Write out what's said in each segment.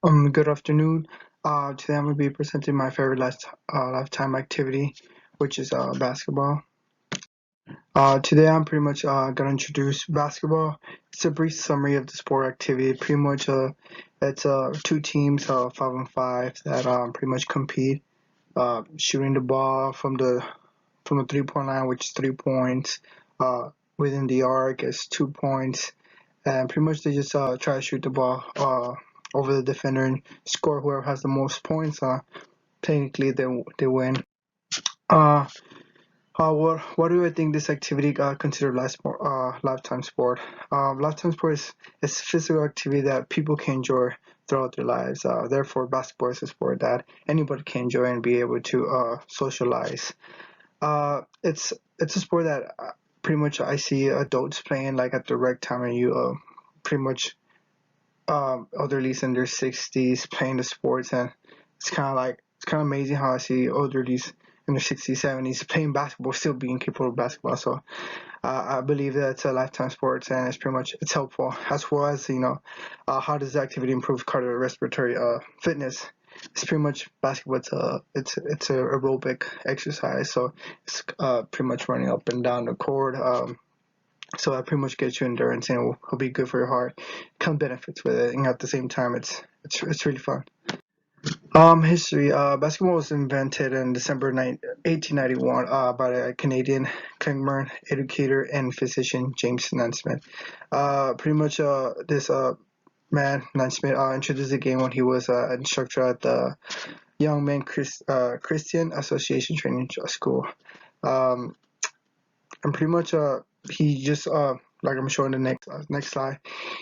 Good afternoon. Today I'm going to be presenting my favorite lifetime activity, which is basketball. Today I'm pretty much going to introduce basketball. It's a brief summary of the sport activity. Pretty much it's two teams, 5-on-5, that pretty much compete, shooting the ball from the 3-point line, which is 3 points. Within the arc is 2 points, and pretty much they just try to shoot the ball over the defender and score. Whoever has the most points, technically they win. Uh, what do I think this activity considered lifetime sport? Lifetime sport is physical activity that people can enjoy throughout their lives. Therefore, basketball is a sport that anybody can enjoy and be able to socialize. It's a sport that pretty much I see adults playing like at the right time, and you pretty much elderlies in their 60s playing the sports, and it's kind of amazing how I see elderlies in their 60s, 70s playing basketball, still being capable of basketball. So I believe that it's a lifetime sport, and it's helpful, as well as how does the activity improve cardiorespiratory fitness. It's pretty much basketball. It's a aerobic exercise, so it's pretty much running up and down the court. So that pretty much gets you endurance, and it'll be good for your heart. Come benefits with it, and at the same time, it's really fun. History. Basketball was invented in December 1891 by a Canadian climber, educator, and physician, James Naismith. Pretty much this man, Naismith, introduced the game when he was an instructor at the Young Men Christian Association Training School. Um, and pretty much he just like I'm showing the next slide,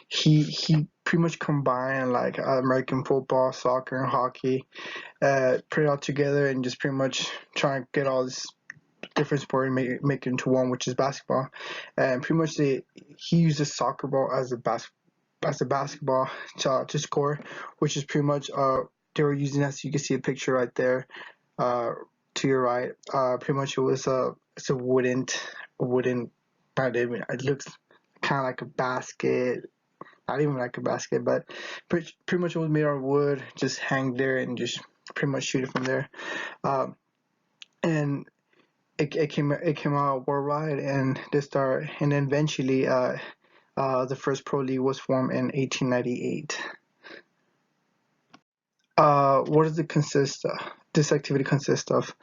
he pretty much combined like American football, soccer, and hockey, put it all together and just pretty much try and get all this different sport and make it into one, which is basketball. And pretty much he uses soccer ball as a basketball to score, which is pretty much they were using, as you can see a picture right there, to your right. Pretty much it's a wooden, not even, it looks kind of like a basket, not even like a basket, but pretty much it was made out of wood, just hang there and just pretty much shoot it from there. And it came out worldwide, and and then eventually the first pro league was formed in 1898. What does it consist of? This activity consists of,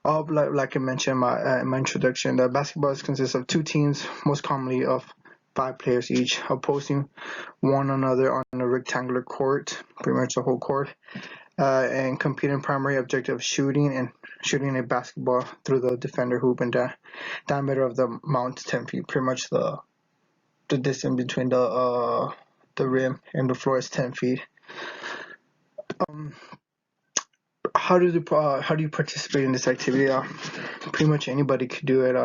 like I mentioned in my introduction, the basketball consists of two teams, most commonly of 5 players each, opposing one another on a rectangular court, pretty much the whole court, and competing primary objective of shooting a basketball through the defender hoop, and the diameter of the mount is 10 feet. Pretty much the distance between the rim and the floor is 10 feet. Um, how do you participate in this activity? Pretty much anybody could do it.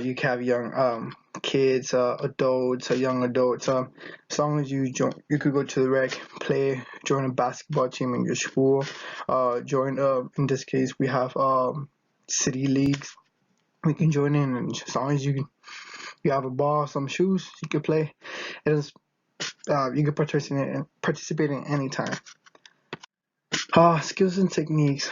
You can have young kids, adults, young adults. As long as you could go to the rec, play, join a basketball team in your school. Join. In this case, we have city leagues. We can join in, and as long as you have a ball, some shoes, you can play. It is you can participate in any time. Skills and techniques.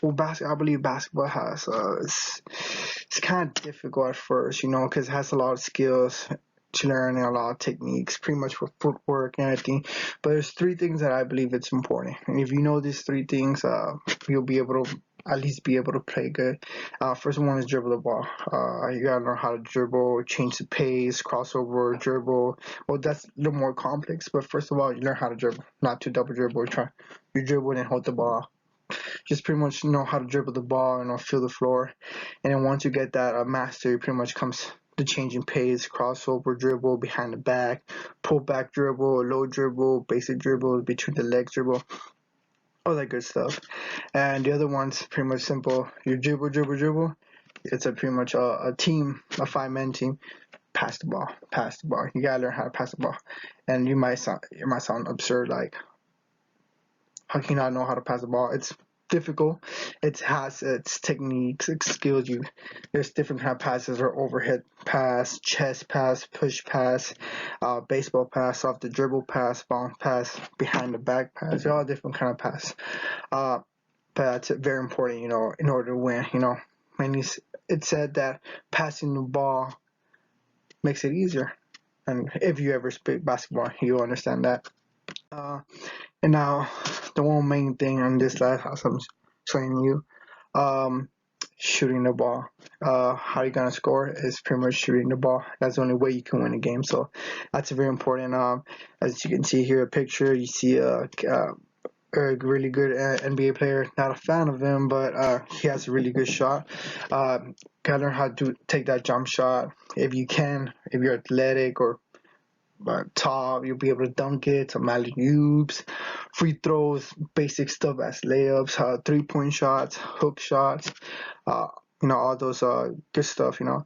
Well, I believe basketball has it's kind of difficult at first, because it has a lot of skills to learn and a lot of techniques, pretty much for footwork and everything. But there's 3 things that I believe it's important, and if you know these 3 things, you'll be able to at least be able to play good. First one is dribble the ball. You gotta learn how to dribble, change the pace, crossover, dribble. Well, that's a little more complex, but first of all, you learn how to dribble, not to double dribble. You dribble and hold the ball. Just pretty much know how to dribble the ball and feel the floor. And then once you get that mastery, pretty much comes the changing pace, crossover, dribble, behind the back, pull back dribble, low dribble, basic dribble, between the legs dribble, all that good stuff. And the other one's pretty much simple. You dribble. It's pretty much a team, a 5-man team. Pass the ball. You gotta learn how to pass the ball. And it might sound absurd, like, how can you not know how to pass the ball? It's difficult. It has its techniques, its skills. There's different kind of passes, or overhead pass, chest pass, push pass, baseball pass, off the dribble pass, bounce pass, behind the back pass. They're all different kind of pass. But that's very important, in order to win. When it's said that passing the ball makes it easier. And if you ever play basketball, you'll understand that. And now, the one main thing on this last house I'm showing you, shooting the ball. How you gonna score is pretty much shooting the ball. That's the only way you can win a game. So that's very important. As you can see here, a picture. You see a really good NBA player. Not a fan of him, but he has a really good shot. Gotta learn how to take that jump shot. If you can, if you're athletic or tall, you'll be able to dunk it. Some alley-oops, free throws, basic stuff as layups, 3-point shots, hook shots. All those good stuff. You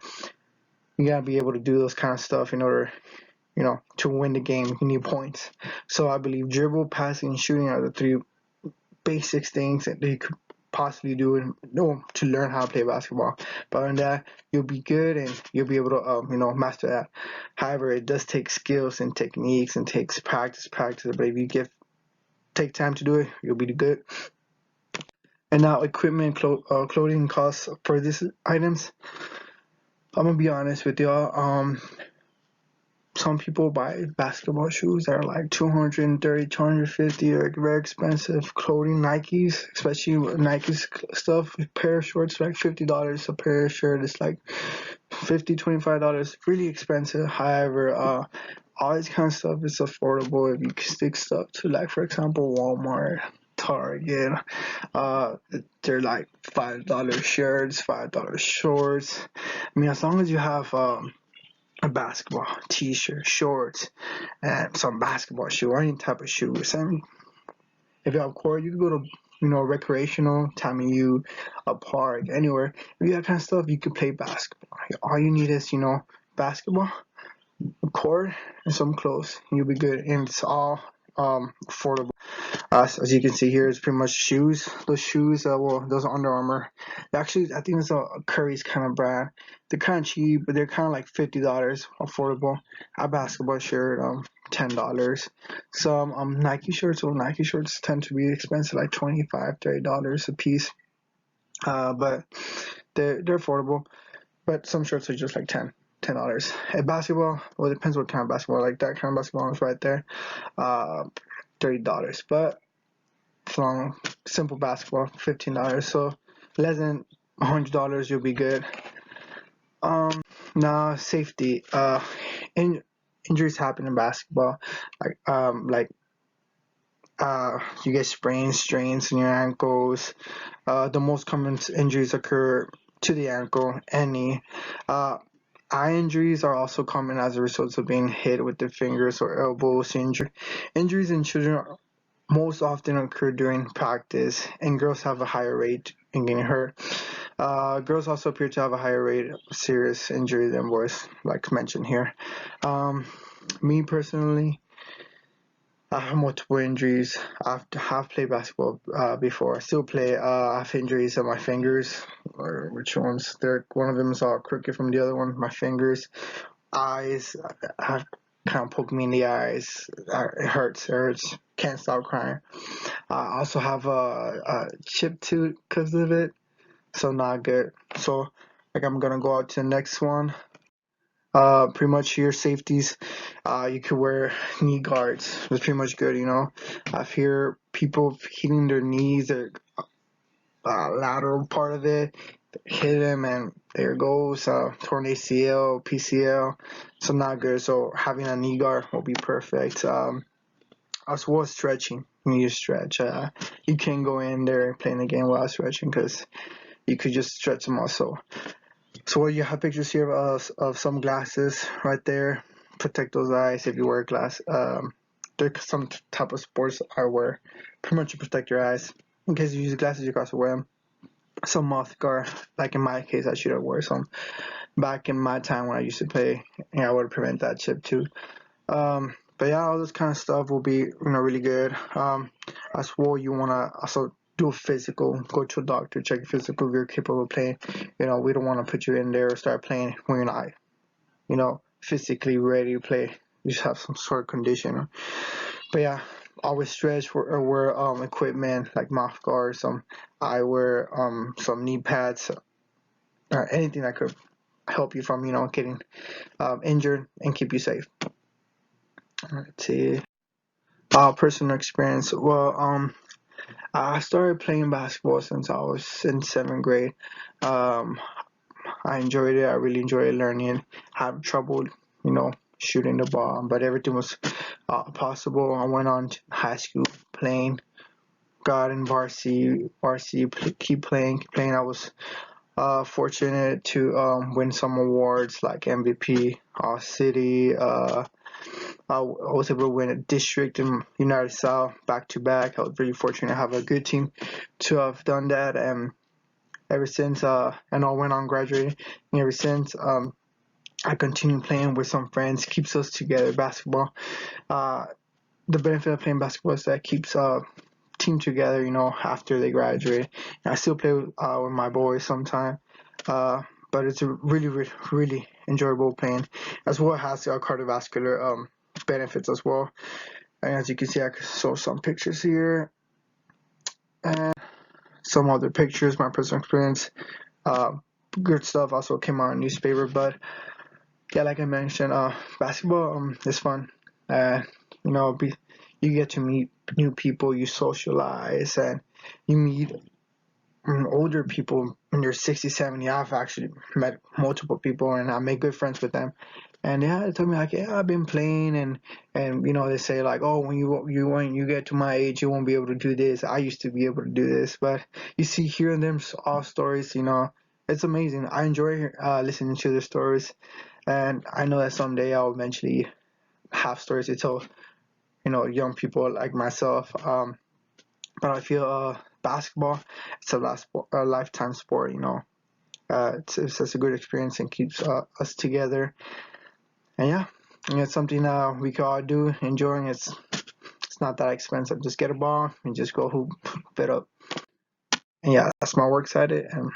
gotta be able to do those kind of stuff in order, to win the game. You need points. So I believe dribble, passing, and shooting are the three basic things that you could possibly do to learn how to play basketball. But on that, you'll be good and you'll be able to master that. However, it does take skills and techniques and takes practice. But if you take time to do it, you'll be good. And now, equipment, clothing costs for these items. I'm gonna be honest with y'all. Some people buy basketball shoes that are like $230, $250, like very expensive. Clothing, Nikes, especially Nikes stuff. A pair of shorts like $50. A pair of shirt is like $50, $25. Really expensive. However, all this kind of stuff is affordable if you stick stuff to, like, for example, Walmart, Target. They're like $5 shirts, $5 shorts. I mean, as long as you have a basketball t-shirt, shorts, and some basketball shoe, or any type of shoes. I mean, if you have court, you can go to recreational, a park, anywhere. If you have kind of stuff, you can play basketball. All you need is basketball, a court, and some clothes. You'll be good, and it's all affordable. As you can see here, it's pretty much shoes. Those shoes, those are Under Armour. Actually, I think it's a Curry's kind of brand. They're kind of cheap, but they're kind of like $50, affordable. A basketball shirt, $10. Some Nike shirts. Well, Nike shirts tend to be expensive, like $25, $30 a piece. But they're affordable. But some shirts are just like $10. A basketball, well, it depends what kind of basketball. Like that kind of basketball is right there, $30. But long simple basketball, $15. So less than $100, you'll be good. Now, safety. Injuries happen in basketball. You get sprains, strains in your ankles. The most common injuries occur to the ankle and knee. Eye injuries are also common as a result of being hit with the fingers or elbows. Injuries in children most often occur during practice, and girls have a higher rate in getting hurt. Girls also appear to have a higher rate of serious injury than boys, like mentioned here. Me personally, I have multiple injuries. I've played basketball before. I still play. I have injuries on my fingers. Or which ones? One of them is all crooked from the other one. My fingers, eyes have kind of poked me in the eyes. It hurts. Can't stop crying. I also have a chip tooth because of it, so not good. So, like, I'm gonna go out to the next one. Pretty much your safeties. You could wear knee guards. It's pretty much good. I've heard people hitting their knees, their lateral part of it, hit them, and there goes torn ACL, PCL. So not good. So having a knee guard will be perfect. As well as stretching. You need to stretch. You can't go in there playing the game without stretching because you could just stretch the muscle. So you have pictures here of some glasses right there. Protect those eyes if you wear glass. There's some type of sports I wear. Pretty much to protect your eyes. In case you use glasses, you can also wear them. Some mouth guard. Like in my case, I should have worn some. Back in my time when I used to play, I would prevent that chip too. But yeah, all this kind of stuff will be really good. As well, you wanna also do a physical, go to a doctor, check your physical if you're capable of playing. We don't want to put you in there or start playing when you're not, physically ready to play. You just have some sort of condition. But yeah, always stretch or wear equipment like mouth guards, some eyewear, some knee pads, anything that could help you from getting injured and keep you safe. Let's see. Personal experience. Well, I started playing basketball since I was in 7th grade. Um, I enjoyed it. I really enjoyed learning. Had trouble, shooting the ball, but everything was possible. I went on to high school playing. Got in varsity, keep playing. I was fortunate to win some awards like MVP, city. I was able to win a district in United South back to back. I was really fortunate to have a good team to have done that. And ever since, and I went on graduating. And ever since, I continued playing with some friends. Keeps us together. Basketball. The benefit of playing basketball is that it keeps team together. After they graduate. And I still play with my boys sometimes. But it's a really, really, really enjoyable playing. As well, it has cardiovascular benefits as well. And as you can see, I can show some pictures here and some other pictures, my personal experience. Good stuff also came out in newspaper, but yeah, like I mentioned, basketball is fun. You get to meet new people, you socialize, and you meet older people when you're 60, 70. I've actually met multiple people and I made good friends with them. And yeah, they told me like, yeah, I've been playing, and they say like, oh, when you get to my age, you won't be able to do this. I used to be able to do this, but you see, hearing them all stories, it's amazing. I enjoy listening to their stories, and I know that someday I'll eventually have stories to tell, young people like myself. But I feel basketball, it's a lifetime sport. It's just a good experience and keeps us together. And yeah, it's something we can all do, enjoying. It's not that expensive. Just get a ball and just go hoop it up. And yeah, that's my work side. And